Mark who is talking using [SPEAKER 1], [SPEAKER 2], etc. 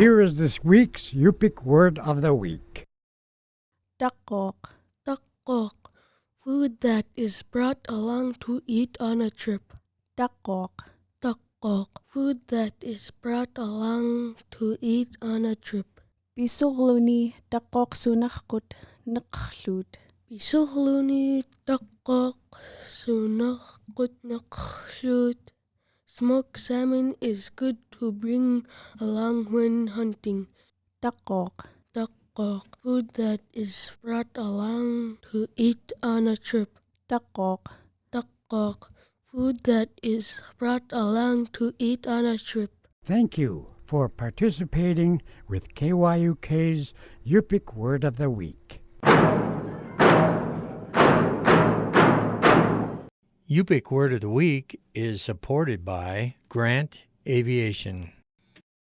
[SPEAKER 1] Here is this week's Yupik word of the week.
[SPEAKER 2] Taquaq.
[SPEAKER 3] Taquaq. Food that is brought along to eat on a trip.
[SPEAKER 2] Taquaq.
[SPEAKER 3] Taquaq. Food that is brought along to eat on a trip.
[SPEAKER 2] Bisugluni taquaq sunakut naklut.
[SPEAKER 3] Bisugluni taquaq sunakut naklut. Smoked salmon is good to bring along when hunting.
[SPEAKER 2] Taquaq.
[SPEAKER 3] Taquaq. Food that is brought along to eat on a trip.
[SPEAKER 2] Taquaq.
[SPEAKER 3] Taquaq. Food that is brought along to eat on a trip.
[SPEAKER 1] Thank you for participating with KYUK's Yupik word of the week.
[SPEAKER 4] Yupik Word of the Week is supported by Grant Aviation.